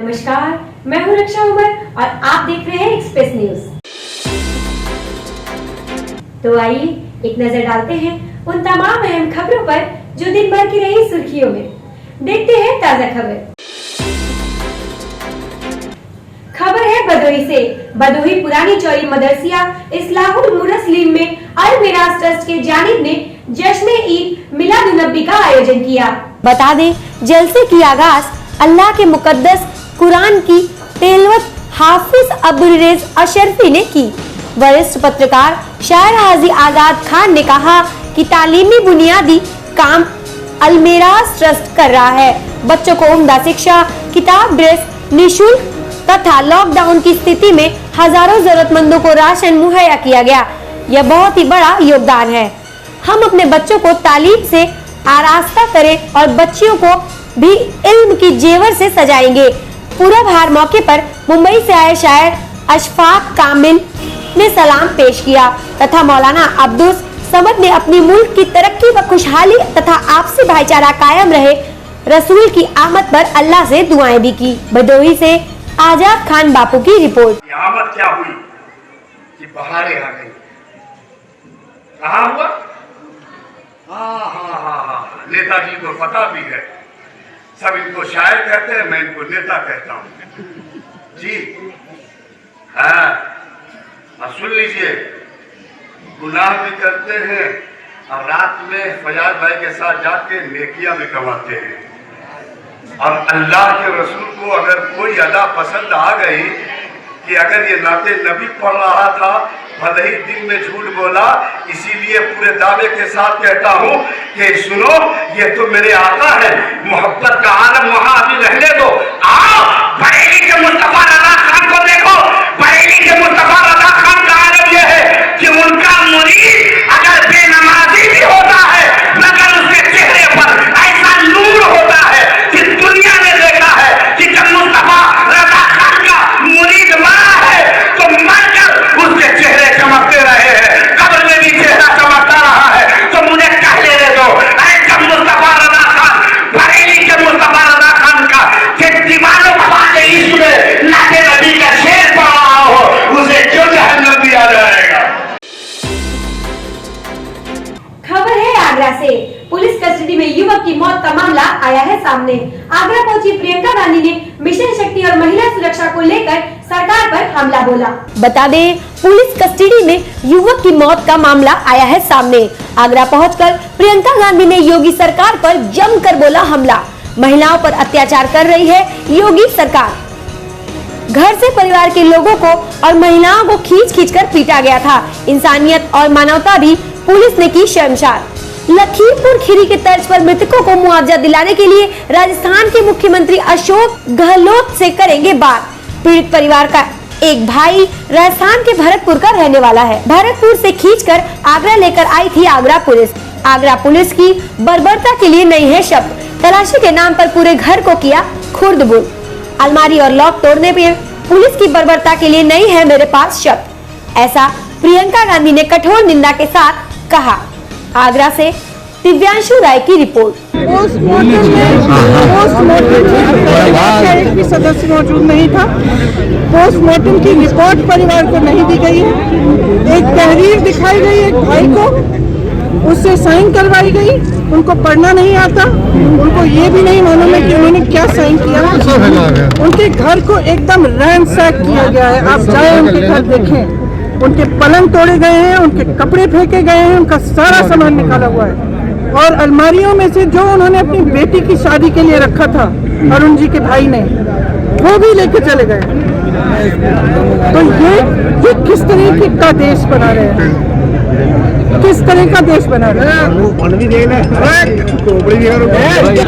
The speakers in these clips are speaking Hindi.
नमस्कार, मैं हूं रक्षा उमर और आप देख रहे हैं एक्सप्रेस न्यूज। तो आइए एक नजर डालते हैं उन तमाम अहम खबरों पर जो दिन भर की रही सुर्खियों में। देखते हैं ताजा खबर। खबर है भदोही से। भदोही पुरानी चौरी मदरसिया इस्लाहुल मुरसलीम में अल मिराज ट्रस्ट के जानिब ने जश्न ईद मिलादुन्नबी का आयोजन किया। बता दें, जलसे की आगाज अल्लाह के मुकद्दस कुरान की तिलावत हाफिज अब्दुल रेज़ अशरफी ने की। वरिष्ठ पत्रकार शायर हाजी आजाद खान ने कहा कि तालीमी बुनियादी काम अल मिराज ट्रस्ट कर रहा है। बच्चों को उम्दा शिक्षा, किताब, ड्रेस निःशुल्क तथा लॉकडाउन की स्थिति में हजारों जरूरतमंदों को राशन मुहैया किया गया। यह बहुत ही बड़ा योगदान है। हम अपने बच्चों को तालीम से आरास्ता करें और बच्चियों को भी इल्म की जेवर से सजाएंगे। पूरा भार मौके पर मुंबई से आए शायर अशफाक कामिल ने सलाम पेश किया तथा मौलाना अब्दुल समद ने अपनी मुल्क की तरक्की व खुशहाली तथा आपसी भाईचारा कायम रहे रसूल की आमद पर अल्लाह से दुआएं भी की। भदोही से आजाद खान बापू की रिपोर्ट। आमद क्या हुई कि बहारें आ गई। कहाँ हुआ? हाँ, नेताजी को पता भी है। सब इनको शायर कहते हैं, मैं इनको नेता कहता हूँ जी। हाँ, सुन लीजिए, गुनाह भी करते हैं और रात में फयाज भाई के साथ जाके नेकियां भी कमाते हैं। और अल्लाह के रसूल को अगर कोई अदा पसंद आ गई कि अगर ये नाते नबी पढ़ रहा था, भले ही दिन में झूठ बोला, इसीलिए पूरे दावे के साथ कहता हूँ कि सुनो, ये तो मेरे आका है। मोहब्बत का आलम वहां अभी रहने दो। आओ बरेली के मुस्तफा रजा खान को देखो। बरेली के मुस्तफा रजा खान का आलम यह है कि उनका मुरीद अगर बेनमाजी भी होता है मगर उसके चेहरे पर ऐसा नूर होता है कि दुनिया ने देखा है कि जब मुस्तफा रजा खान का मुरीद मरा है तो मरकर उसके चेहरे चमकते रहे हैं, कब्र में भी चेहरा चमकता रहा है। तो मुझे कह लेने दो, जब मुस्तफा रजा खान, बरेली के मुस्तफा रजा खान का कि दीवानों ख्वाजे इश्क में नाते नबी का शेर पढ़ रहा हो, उसे क्यों जहन्नम दिया जाएगा। खबर है आगरा से। पुलिस कस्टडी में युवक की मौत का मामला आया है सामने। आगरा पहुंची प्रियंका गांधी ने मिशन शक्ति और महिला सुरक्षा को लेकर सरकार पर हमला बोला। बता दें, पुलिस कस्टडी में युवक की मौत का मामला आया है सामने। आगरा पहुंचकर प्रियंका गांधी ने योगी सरकार पर जमकर बोला हमला। महिलाओं पर अत्याचार कर रही है योगी सरकार। घर से परिवार के लोगों को और महिलाओं को खींच कर पीटा गया था। इंसानियत और मानवता भी पुलिस ने की शर्मसार। लखीमपुर खीरी के तर्ज पर मृतकों को मुआवजा दिलाने के लिए राजस्थान के मुख्यमंत्री अशोक गहलोत से करेंगे बात। पीड़ित परिवार का एक भाई राजस्थान के भरतपुर का रहने वाला है। भरतपुर से खींचकर आगरा लेकर आई थी आगरा पुलिस। आगरा पुलिस की बर्बरता के लिए नहीं है शब्द। तलाशी के नाम पर पूरे घर को किया खुर्द-बुर्द। अलमारी और लॉक तोड़ने पे पुलिस की बर्बरता के लिए नहीं है मेरे पास शब्द, ऐसा प्रियंका गांधी ने कठोर निंदा के साथ कहा। आगरा से दिव्यांशु राय की रिपोर्ट। पोस्टमार्टम में भी सदस्य मौजूद नहीं था। पोस्टमार्टम की रिपोर्ट परिवार को नहीं दी गई है। एक तहरीर दिखाई गई एक भाई को, उससे साइन करवाई गई। उनको पढ़ना नहीं आता, उनको ये भी नहीं मालूम है कि उन्होंने क्या साइन किया। उनके घर को एकदम रैंसैक किया गया है। आप जाए उनके घर देखें, उनके पलंग तोड़े गए हैं, उनके कपड़े फेंके गए हैं, उनका सारा सामान निकाला हुआ है। और अलमारियों में से जो उन्होंने अपनी बेटी की शादी के लिए रखा था अरुण जी के भाई ने, वो भी लेके चले गए। तो ये किस तरीके का देश बना रहे हैं, किस तरह का देश बना रहे हैं।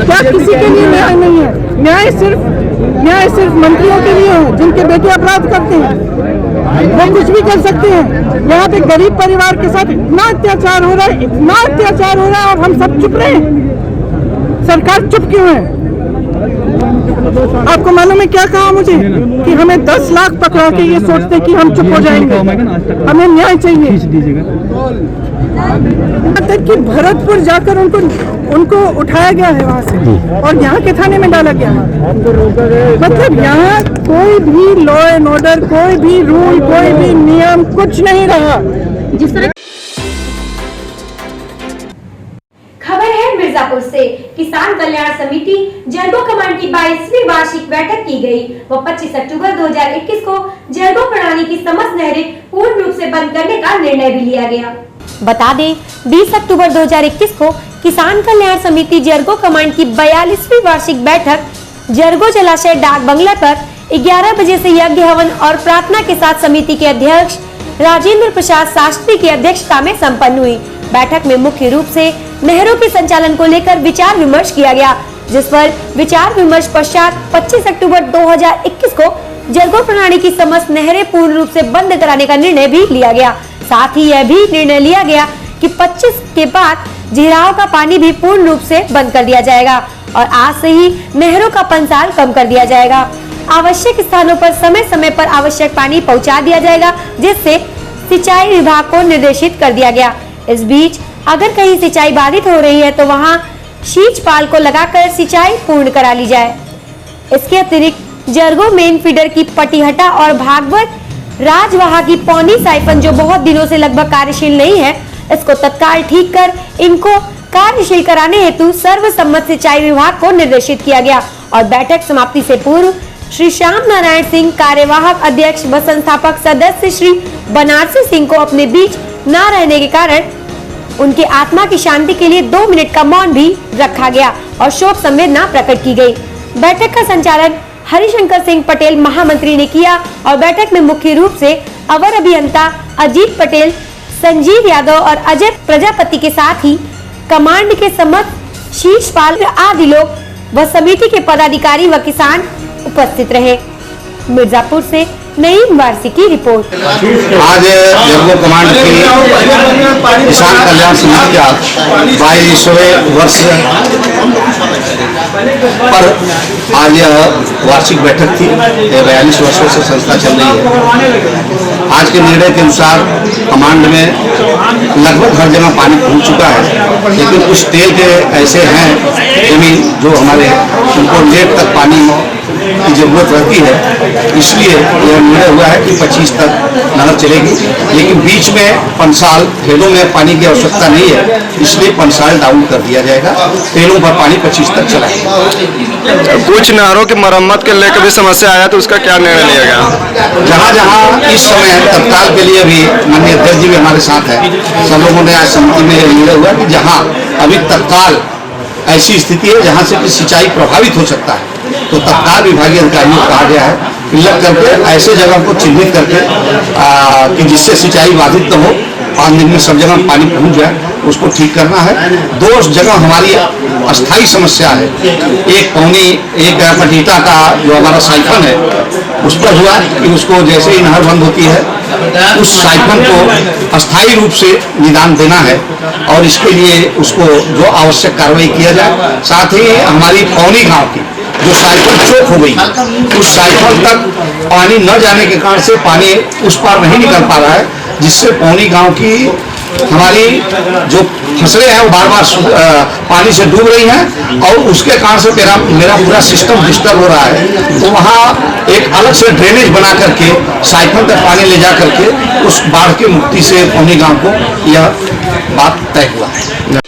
क्या किसी के लिए न्याय नहीं है? न्याय सिर्फ मंत्रियों के लिए है जिनके बेटे अपराध करते हैं, वो कुछ भी कर सकते हैं। यहाँ पे गरीब परिवार के साथ इतना अत्याचार हो रहा है, इतना अत्याचार हो रहा है और हम सब चुप रहे हैं। सरकार चुप क्यों है? आपको मालूम है क्या कहा मुझे कि हमें 10 लाख पकड़ा के ये सोचते कि हम चुप हो जाएंगे। हमें न्याय चाहिए। कि भरतपुर जाकर उनको उनको उठाया गया है वहाँ से और यहाँ के थाने में डाला गया है। मतलब यहाँ कोई भी लॉ एंड ऑर्डर, कोई भी रूल, कोई भी नियम, कुछ नहीं रहा। जिस तरह खबर है मिर्जापुर से, किसान कल्याण समिति जरगो कमांड की 22वीं वार्षिक बैठक की गई। वो 25 अक्टूबर 2021 को जरगो प्रणाली की समस्त नहरें पूर्ण रूप से बंद करने का निर्णय भी लिया गया। बता दें, 20 अक्टूबर 2021 को किसान कल्याण समिति जरगो कमांड की 42वीं वार्षिक बैठक जरगो जलाशय डाक बंगला पर 11 बजे से यज्ञ हवन और प्रार्थना के साथ समिति के अध्यक्ष राजेंद्र प्रसाद शास्त्री की अध्यक्षता में संपन्न हुई। बैठक में मुख्य रूप से नहरों के संचालन को लेकर विचार विमर्श किया गया, जिस पर विचार विमर्श पश्चात 25 अक्टूबर 2021 को जरगो प्रणाली की समस्त नहरें पूर्ण रूप से बंद कराने का निर्णय भी लिया गया। साथ ही यह भी निर्णय लिया गया कि 25 के बाद झिराव का पानी भी पूर्ण रूप से बंद कर दिया जाएगा और आज से ही नहरों का पंसाल कम कर दिया जाएगा। आवश्यक स्थानों पर समय समय पर आवश्यक पानी पहुंचा दिया जाएगा, जिससे सिंचाई विभाग को निर्देशित कर दिया गया। इस बीच अगर कहीं सिंचाई बाधित हो रही है तो वहां शीच पाल को लगाकर सिंचाई पूर्ण करा ली जाए। इसके अतिरिक्त जरगो मेन फीडर की पटिहटा और भागवत राजवाहा की पौनी साइफन जो बहुत दिनों से लगभग कार्यशील नहीं है, इसको तत्काल ठीक कर इनको कार्यशील कराने हेतु सर्वसम्मत सिंचाई विभाग को निर्देशित किया गया। और बैठक समाप्ति से पूर्व श्री श्याम नारायण सिंह, कार्यवाहक अध्यक्ष व संस्थापक सदस्य श्री बनारसी सिंह को अपने बीच न रहने के कारण उनके आत्मा की शांति के लिए 2 मिनट का मौन भी रखा गया और शोक संवेदना प्रकट की गई। बैठक का संचालन हरिशंकर सिंह पटेल महामंत्री ने किया और बैठक में मुख्य रूप से अवर अभियंता अजीत पटेल, संजीव यादव और अजय प्रजापति के साथ ही कमांड के समस्त शीर्षपाल आदि लोग व समिति के पदाधिकारी व किसान उपस्थित रहे। मिर्जापुर से नईम वारसी की रिपोर्ट। आज जरगो कमांड की किसान कल्याण समिति का 22वें वर्ष पर आज यह वार्षिक बैठक थी। 42 वर्षों से संस्था चल रही है। आज के निर्णय के अनुसार कमांड में लगभग हर जगह पानी पहुंच चुका है, लेकिन कुछ तेल के ऐसे हैं जमीन जो हमारे उनको लेट तक पानी की जरूरत रहती है, इसलिए यह निर्णय हुआ है कि 25 तक नहर चलेगी। लेकिन बीच में पंसाल खेलों में पानी की आवश्यकता नहीं है, इसलिए पंसाल डाउन कर दिया जाएगा। तेलों पर पानी 25 तक चलाएगा। कुछ नहरों की मरम्मत के लेकर भी समस्या आया, तो उसका क्या निर्णय लिया गया? जहाँ जहाँ इस समय तत्काल के लिए भी माननीय अध्यक्ष जी भी हमारे साथ है, सब लोगों ने आज समिति में निर्णय हुआ कि जहाँ अभी तत्काल ऐसी स्थिति है जहाँ से कि सिंचाई प्रभावित हो सकता है, तो तत्काल विभागीय अधिकारियों को कहा गया है लग करके ऐसे जगह को चिन्हित करके कि जिससे सिंचाई बाधित न हो, 5 दिन में सब जगह पानी पहुंच जाए, उसको ठीक करना है। 2 जगह हमारी अस्थायी समस्या है। एक पटीटा का जो हमारा साइफन है उस पर हुआ कि उसको जैसे ही नहर बंद होती है उस साइफन को अस्थायी रूप से निदान देना है और इसके लिए उसको जो आवश्यक कार्रवाई किया जाए। साथ ही हमारी पौनी गांव की जो साइफन चौक हो गई, उस साइफन तक पानी न जाने के कारण से पानी उस पार नहीं निकल पा रहा है, जिससे पौनी गांव की हमारी जो फसलें हैं वो बार बार पानी से डूब रही हैं और उसके कारण से मेरा पूरा सिस्टम डिस्टर्ब हो रहा है। तो वहाँ एक अलग से ड्रेनेज बना करके साइफन तक पानी ले जा करके उस बाढ़ की मुक्ति से पौनी गांव को यह बात तय हुआ है।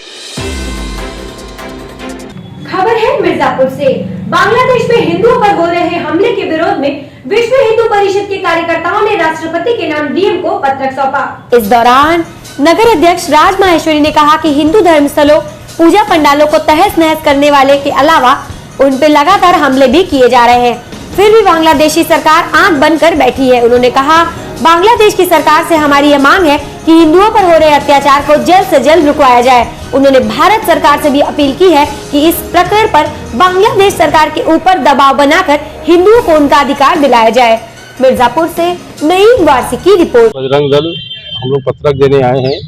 खबर है मिर्जापुर से, बांग्लादेश में हिंदुओं पर हो रहे हमले के विरोध में विश्व हिंदू परिषद के कार्यकर्ताओं ने राष्ट्रपति के नाम डीएम को पत्र सौंपा। इस दौरान नगर अध्यक्ष राज माहेश्वरी ने कहा कि हिंदू धर्म स्थलों, पूजा पंडालों को तहस नहस करने वाले के अलावा उन पर लगातार हमले भी किए जा रहे हैं, फिर भी बांग्लादेशी सरकार आंख बंद कर बैठी है। उन्होंने कहा, बांग्लादेश की सरकार से हमारी यह मांग है कि हिंदुओं पर हो रहे अत्याचार को जल्द से जल्द रुकवाया जाए। उन्होंने भारत सरकार से भी अपील की है कि इस प्रकरण पर बांग्लादेश सरकार के ऊपर दबाव बनाकर हिंदुओं को उनका अधिकार दिलाया जाए। मिर्जापुर से नईम वारसी की रिपोर्ट। बजरंग दल हम लोग पत्रक देने आए हैं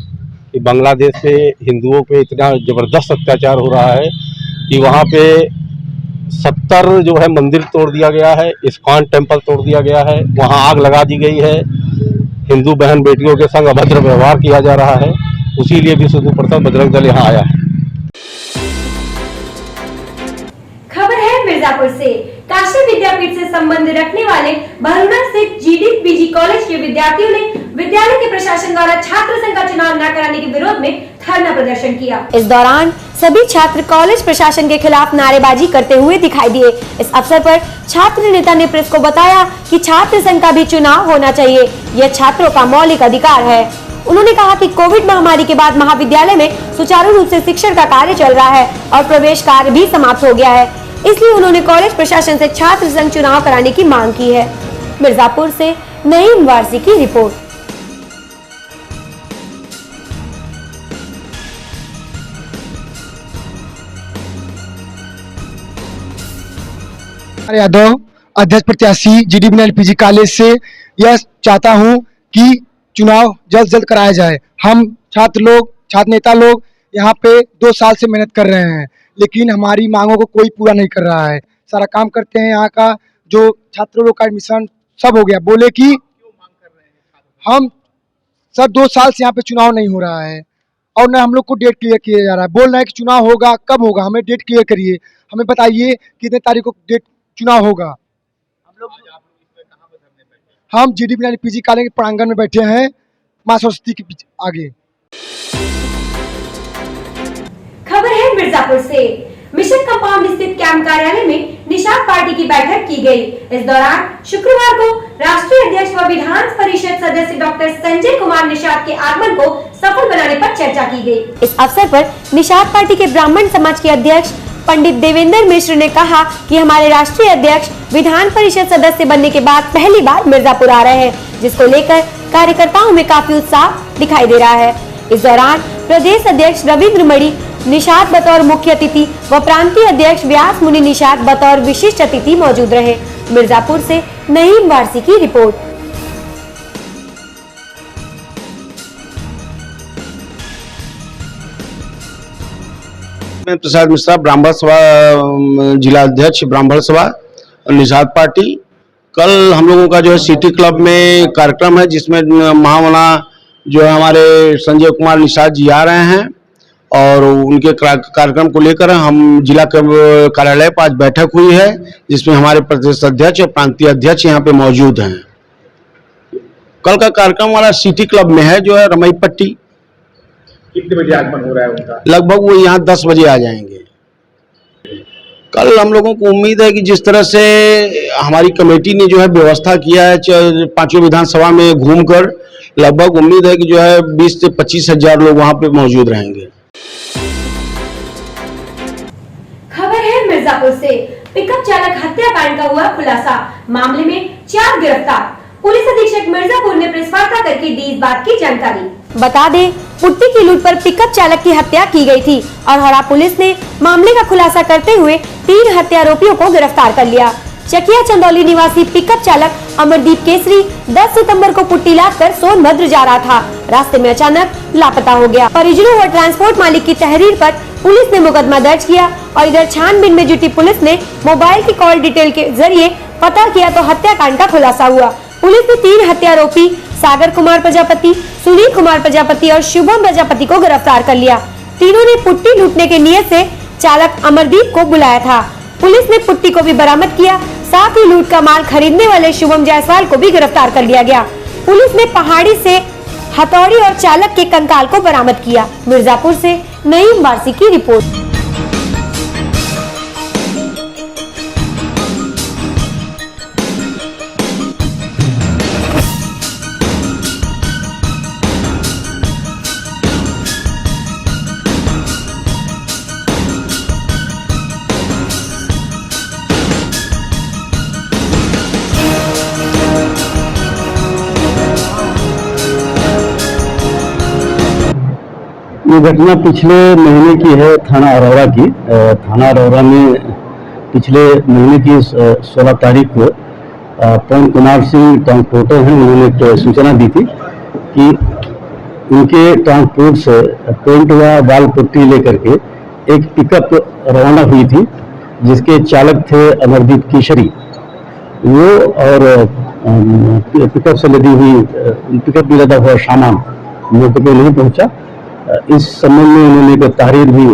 कि बांग्लादेश से हिंदुओं पे इतना जबरदस्त अत्याचार हो रहा है कि वहाँ पे 70 जो है मंदिर तोड़ दिया गया है, इस्कॉन टेम्पल तोड़ दिया गया है, वहाँ आग लगा दी गई है, हिंदू बहन बेटियों के संग अभद्र व्यवहार किया जा रहा है। उसी लिए विश्व हिंदू परिषद बजरंग दल यहाँ आया है। मिर्जापुर से काशी विद्यापीठ से संबंध रखने वाले बहरूना स्थित GD-PG कॉलेज के विद्यार्थियों ने विद्यालय के प्रशासन द्वारा छात्र संघ का चुनाव न कराने के विरोध में धरना प्रदर्शन किया। इस दौरान सभी छात्र कॉलेज प्रशासन के खिलाफ नारेबाजी करते हुए दिखाई दिए। इस अवसर पर छात्र नेता ने प्रेस को बताया कि छात्र संघ का भी चुनाव होना चाहिए, यह छात्रों का मौलिक अधिकार है। उन्होंने कहा कि कोविड महामारी के बाद महाविद्यालय में सुचारू रूप से शिक्षण का कार्य चल रहा है और प्रवेश कार्य भी समाप्त हो गया है, इसलिए उन्होंने कॉलेज प्रशासन से छात्र संघ चुनाव कराने की मांग की है। मिर्जापुर से नईम वारसी की रिपोर्ट। यादव, अध्यक्ष प्रत्याशी GD-PG कॉलेज से यह चाहता हूं कि चुनाव जल्द जल्द कराया जाए। हम छात्र नेता लोग यहाँ पे 2 साल से मेहनत कर रहे हैं, लेकिन हमारी मांगों को कोई पूरा नहीं कर रहा है। सारा काम करते हैं, यहाँ का जो छात्रों लोग का एडमिशन सब हो गया। बोले कि हम सर 2 साल से यहाँ पे चुनाव नहीं हो रहा है और न हम लोग को डेट क्लियर किया जा रहा है। बोल रहे हैं कि चुनाव होगा, कब होगा, हमें डेट क्लियर करिए, हमें बताइए कितने तारीख को डेट चुनाव होगा। हम GD-PG कॉलेज के प्रांगण में बैठे हैं, मां सरस्वती के आगे। खबर है मिर्जापुर से। मिशन कंपाउंड स्थित कैंप कार्यालय में निषाद पार्टी की बैठक की गई। इस दौरान शुक्रवार को राष्ट्रीय अध्यक्ष व विधान परिषद सदस्य डॉक्टर संजय कुमार निषाद के आगमन को सफल बनाने पर चर्चा की गई। इस अवसर पर निषाद पार्टी के ब्राह्मण समाज के अध्यक्ष पंडित देवेंद्र मिश्र ने कहा कि हमारे राष्ट्रीय अध्यक्ष विधान परिषद सदस्य बनने के बाद पहली बार मिर्जापुर आ रहे हैं, जिसको लेकर कार्यकर्ताओं में काफी उत्साह दिखाई दे रहा है। इस दौरान प्रदेश अध्यक्ष रविंद्र मणि निषाद बतौर मुख्य अतिथि व प्रांतीय अध्यक्ष व्यास मुनि निषाद बतौर विशिष्ट अतिथि मौजूद रहे। मिर्जापुर से नईम वारसी की रिपोर्ट। मैं प्रसाद मिश्रा, ब्राह्मण सभा जिला अध्यक्ष, ब्राह्मण सभा निषाद पार्टी। कल हम लोगों का जो है सिटी क्लब में कार्यक्रम है, जिसमें महामना जो है हमारे संजय कुमार निषाद जी आ रहे हैं और उनके कार्यक्रम को लेकर हम जिला कार्यालय पर आज बैठक हुई है, जिसमें हमारे प्रदेश अध्यक्ष और प्रांतीय अध्यक्ष यहाँ पे मौजूद हैं। कल का कार्यक्रम हमारा सिटी क्लब में है, जो है रमई पट्टी। कितने बजे आगमन हो रहा है उनका? लगभग वो यहाँ 10 बजे आ जाएंगे। कल हम लोगों को उम्मीद है कि जिस तरह से हमारी कमेटी ने जो है व्यवस्था किया है 5 विधानसभा में घूमकर, लगभग उम्मीद है कि जो है 20 से 25 हजार लोग वहाँ पे मौजूद रहेंगे। खबर है मिर्जापुर से। पिकअप चालक हत्याकांड का हुआ खुलासा, मामले में 4 गिरफ्तार। पुलिस अधीक्षक मिर्जापुर ने प्रेस वार्ता करके दी इस बात की जानकारी। बता दें, पुट्टी की लूट पर पिकअप चालक की हत्या की गई थी और हरा पुलिस ने मामले का खुलासा करते हुए 3 हत्यारोपियों को गिरफ्तार कर लिया। चकिया चंदौली निवासी पिकअप चालक अमरदीप केसरी 10 सितंबर को पुट्टी लादकर सोनभद्र जा रहा था। रास्ते में अचानक लापता हो गया। परिजनों व ट्रांसपोर्ट मालिक की तहरीर पर पुलिस ने मुकदमा दर्ज किया और इधर छानबीन में जुटी पुलिस ने मोबाइल की कॉल डिटेल के जरिए पता किया तो हत्याकांड का खुलासा हुआ। पुलिस ने 3 हत्यारोपी सागर कुमार प्रजापति, सुनील कुमार प्रजापति और शुभम प्रजापति को गिरफ्तार कर लिया। तीनों ने पुट्टी लूटने के नियत से चालक अमरदीप को बुलाया था। पुलिस ने पुट्टी को भी बरामद किया, साथ ही लूट का माल खरीदने वाले शुभम जायसवाल को भी गिरफ्तार कर लिया गया। पुलिस ने पहाड़ी से हथौड़ी और चालक के कंकाल को बरामद किया। मिर्जापुर से नईम वारसी की रिपोर्ट। ये घटना पिछले महीने की है, थाना अरोरा की। थाना अरोरा में पिछले महीने की 16 तारीख को पवन कुमार सिंह ट्रांसपोर्टर हैं, उन्होंने एक सूचना दी थी कि उनके ट्रांसपोर्ट से पेंट व बाल पुट्टी लेकर के एक पिकअप रवाना हुई थी, जिसके चालक थे अमरदीप केसरी। वो और पिकअप से लदी हुई पिकअप में लदा हुआ सामान मौके पर नहीं पहुंचा। इस संबंध में उन्होंने एक तहरीर भी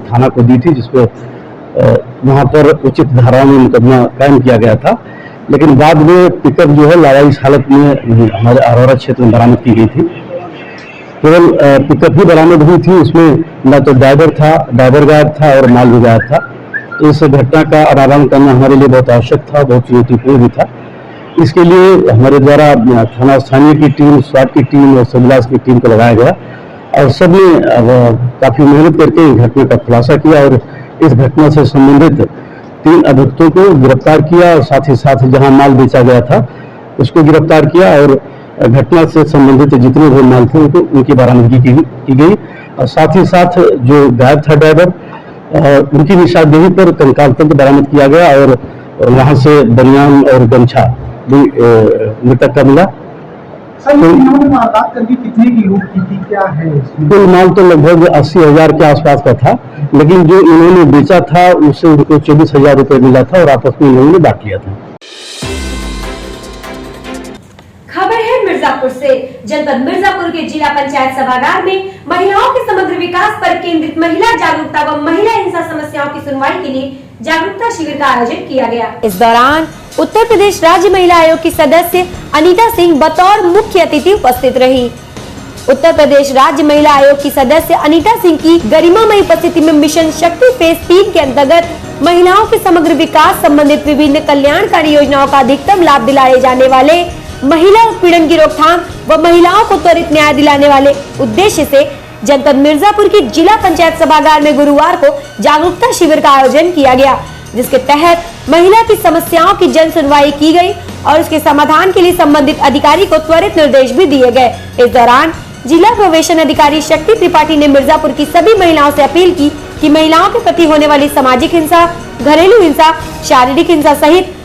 थाना को दी थी, जिसपे वहाँ पर उचित धाराओं में मुकदमा कायम किया गया था, लेकिन बाद में पिकअप जो है लावारिस हालत में हमारे अरोरा क्षेत्र में बरामद की गई थी। केवल पिकअप ही बरामद हुई थी, उसमें न तो ड्राइवर था, ड्राइवर गायब था और माल भी गायब था। तो इस घटना का अनावरण करना हमारे लिए बहुत आवश्यक था, बहुत चुनौतीपूर्ण भी था। इसके लिए हमारे द्वारा थाना स्थानीय की टीम, स्वाट की टीम और सिविलास की टीम को लगाया गया और सबने काफ़ी मेहनत करके इस घटना का खुलासा किया और इस घटना से संबंधित 3 अभियुक्तों को गिरफ्तार किया और साथ ही साथ जहां माल बेचा गया था उसको गिरफ्तार किया और घटना से संबंधित जितने भी माल थे उनकी बरामदगी की गई और साथ ही साथ जो गायब था ड्राइवर उनकी निशानदेही पर कंकाल तंत्र बरामद किया गया और वहां से बनियान और गमछा भी मृतक का मिला। कितने की लूट की थी, क्या है? कुल माल तो लगभग 80,000 के आसपास का था, लेकिन जो इन्होंने बेचा था उससे उनको 24,000 रुपये मिला था और आपस में इन्होंने बांट लिया था। खबर है मिर्जापुर से। जनपद मिर्जापुर के जिला पंचायत सभागार में महिलाओं के समग्र विकास पर केंद्रित महिला जागरूकता व महिला हिंसा समस्याओं की सुनवाई के लिए जागरूकता शिविर का आयोजन किया गया। इस दौरान उत्तर प्रदेश राज्य महिला आयोग की सदस्य अनीता सिंह बतौर मुख्य अतिथि उपस्थित रही। उत्तर प्रदेश राज्य महिला आयोग की सदस्य अनीता सिंह की गरिमामयी उपस्थिति में मिशन शक्ति फेज 3 के अंतर्गत महिलाओं के समग्र विकास संबंधित विभिन्न कल्याणकारी योजनाओं का अधिकतम लाभ दिलाए जाने वाले, महिला उत्पीड़न की रोकथाम व महिलाओं को त्वरित न्याय दिलाने वाले उद्देश्य से जनपद मिर्जापुर की जिला पंचायत सभागार में गुरुवार को जागरूकता शिविर का आयोजन किया गया, जिसके तहत महिला की समस्याओं की जन सुनवाई की गई और उसके समाधान के लिए संबंधित अधिकारी को त्वरित निर्देश भी दिए गए। इस दौरान जिला प्रोबेशन अधिकारी शक्ति त्रिपाठी ने मिर्जापुर की सभी महिलाओं से अपील की कि महिलाओं के प्रति होने वाली सामाजिक हिंसा, घरेलू हिंसा, शारीरिक हिंसा सहित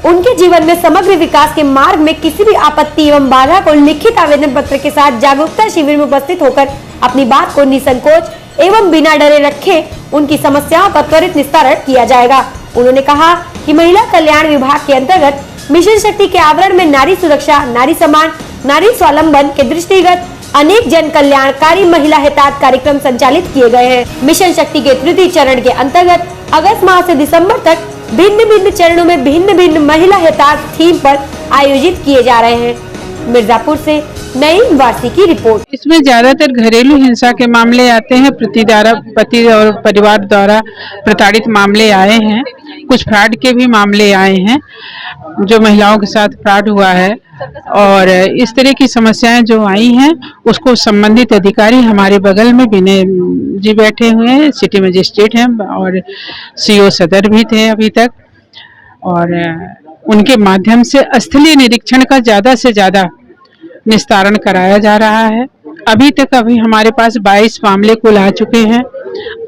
उनके जीवन में समग्र विकास के मार्ग में किसी भी आपत्ति एवं बाधा को लिखित आवेदन पत्र के साथ जागरूकता शिविर में उपस्थित होकर अपनी बात को निसंकोच एवं बिना डरे रखे उनकी समस्याओं का त्वरित निस्तारण किया जाएगा। उन्होंने कहा कि महिला कल्याण विभाग के अंतर्गत मिशन शक्ति के आवरण में नारी सुरक्षा, नारी सम्मान, नारी स्वावलंबन के दृष्टिगत अनेक जन कल्याणकारी महिला हितार्थ कार्यक्रम संचालित किए गए हैं। मिशन शक्ति के तृतीय चरण के अंतर्गत अगस्त माह से दिसंबर तक भिन्न भिन्न चरणों में भिन्न भिन्न महिला हितार्थ थीम पर आयोजित किए जा रहे हैं। मिर्जापुर से नईम वासी की रिपोर्ट। इसमें ज्यादातर घरेलू हिंसा के मामले आते हैं, पति और परिवार द्वारा प्रताड़ित मामले आए हैं, कुछ फ्रॉड के भी मामले आए हैं जो महिलाओं के साथ फ्रॉड हुआ है और इस तरह की समस्याएं जो आई हैं उसको संबंधित अधिकारी हमारे बगल में विनय जी बैठे हुए हैं, सिटी मजिस्ट्रेट हैं और सीओ सदर भी थे अभी तक, और उनके माध्यम से स्थलीय निरीक्षण का ज्यादा से ज्यादा निस्तारण कराया जा रहा है। अभी हमारे पास 22 मामले कुल आ चुके हैं,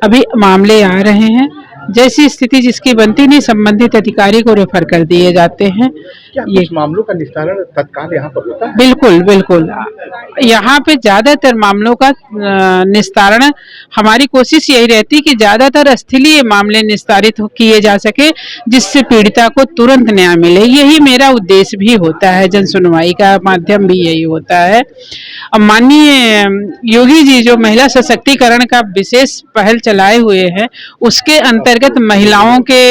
अभी मामले आ रहे हैं। जैसी स्थिति जिसकी बनती नहीं संबंधित अधिकारी को रेफर कर दिए जाते हैं। क्या कुछ मामलों का निस्तारण तत्काल यहाँ पर होता है? बिल्कुल बिल्कुल, यहाँ पे ज्यादातर मामलों का निस्तारण, हमारी कोशिश यही रहती कि ज्यादातर स्थलीय मामले निस्तारित किए जा सके जिससे पीड़िता को तुरंत न्याय मिले। यही मेरा उद्देश्य भी होता है, जन सुनवाई का माध्यम भी यही होता है। अब माननीय योगी जी जो महिला सशक्तिकरण का विशेष पहल चलाए हुए हैं उसके अंतर्गत महिलाओं के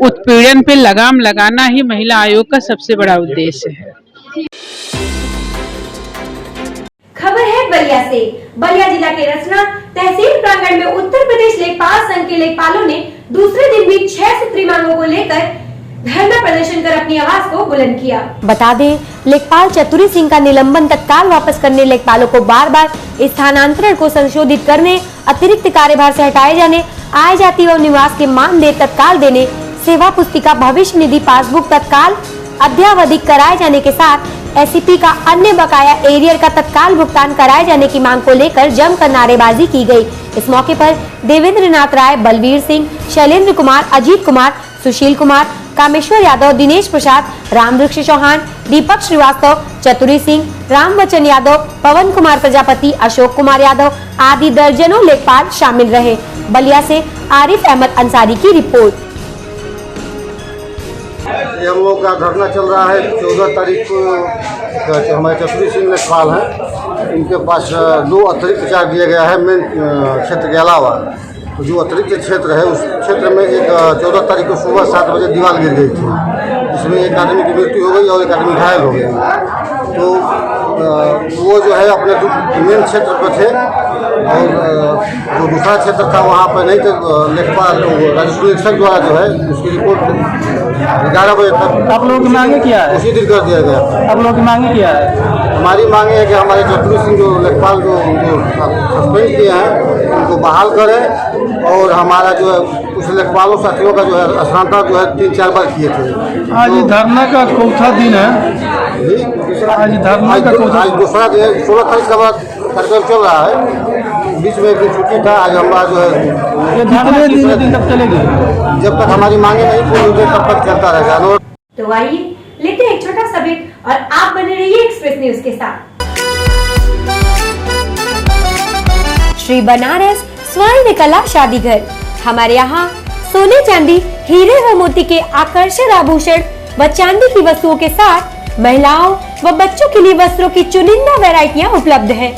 उत्पीड़न पे लगाम लगाना ही महिला आयोग का सबसे बड़ा उद्देश्य है। खबर है बलिया से। बलिया जिला के रचना तहसील प्रांगण में उत्तर प्रदेश लेखपाल संघ के लेखपालों ने दूसरे दिन भी 6 सूत्री मांगों को लेकर धरना प्रदर्शन कर अपनी आवाज को बुलंद किया। बता दें, लेखपाल चतुरी सिंह का निलंबन तत्काल वापस करने, लेखपालों को बार बार स्थानांतरण को संशोधित करने, अतिरिक्त कार्यभार से हटाए जाने, आय जाति व निवास के मानदेय तत्काल देने, सेवा पुस्तिका, भविष्य निधि, पासबुक तत्काल अद्यावधिक कराए जाने के साथ एससीपी का अन्य बकाया एरियर का तत्काल भुगतान कराए जाने की मांग को लेकर जमकर नारेबाजी की गई। इस मौके पर देवेंद्र नाथ राय, बलवीर सिंह, शैलेंद्र कुमार, अजीत कुमार, सुशील कुमार, कामेश्वर यादव, दिनेश प्रसाद, रामवृक्ष चौहान, दीपक श्रीवास्तव, चतुरी सिंह, रामवचन यादव, पवन कुमार प्रजापति, अशोक कुमार यादव आदि दर्जनों लेखपाल शामिल रहे। बलिया से आरिफ अहमद अंसारी की रिपोर्ट। हम लोग का धरना चल रहा है 14 तारीख को। हमारे चतुरी सिंह लेखपाल हैं, इनके पास 2 अतिरिक्त चार्ज दिया गया है मेन क्षेत्र के अलावा। जो अतिरिक्त क्षेत्र है उस क्षेत्र में एक 14 तारीख को सुबह 7 बजे दीवार गिर गई थी, जिसमें एक आदमी की मृत्यु हो गई और एक आदमी घायल हो गया। तो वो जो है अपने मेन क्षेत्र पर थे और जो दूसरा क्षेत्र था वहाँ पर नहीं थे। लेखपाल राजस्व निरीक्षक द्वारा जो है उसकी रिपोर्ट 11 बजे तक आप लोगों की मांगे क्या है? उसी दिन कर दिया गया। आप लोगों की मांगे क्या है? हमारी मांगे है कि हमारे चतुर सिंह जो लेखपाल जो सस्पेंड किए हैं उनको बहाल करें और हमारा जो है कुछ लेखपालों साथियों का जो है स्थानांतरण जो है 3-4 बार किए थे। आज धरना का चौथा दिन है। आज धरना का आज दूसरा दिन 16 तारीख का बाद कार्यक्रम चल रहा है, बीच में एक दिन छुट्टी था। आज हमारा जो है ये कितने दिन तक चलेगी? जब तक हमारी मांगे नहीं पूरी होती तब तक चलता रहेगा। तो आइए लेते हैं एक छोटा सा ब्रेक और आप बने रहिए एक्सप्रेस न्यूज के साथ। श्री बनारस स्वर्ण कला शादी घर। हमारे यहाँ सोने चांदी हीरे व मोती के आकर्षक आभूषण व चांदी की वस्तुओं के साथ महिलाओं व बच्चों के लिए वस्त्रों की चुनिंदा वैरायटियाँ उपलब्ध हैं।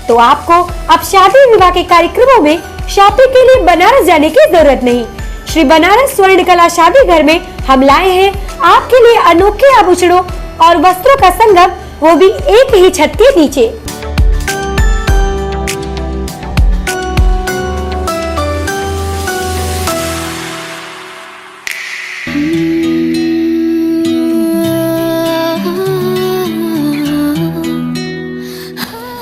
तो आपको अब शादी विवाह के कार्यक्रमों में शॉपिंग के लिए बनारस जाने की जरूरत नहीं। श्री बनारस स्वर्ण कला शादी घर में हम लाए हैं आपके लिए अनोखे आभूषणों और वस्त्रों का संगम, वो भी एक ही छत के नीचे।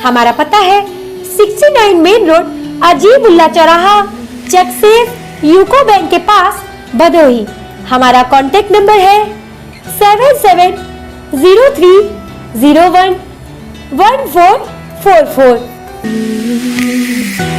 हमारा पता है 69 मेन रोड, अजीबुल्ला चौराहा, चेकसेफ यूको बैंक के पास, भदोही। हमारा कॉन्टेक्ट नंबर है 7703011444।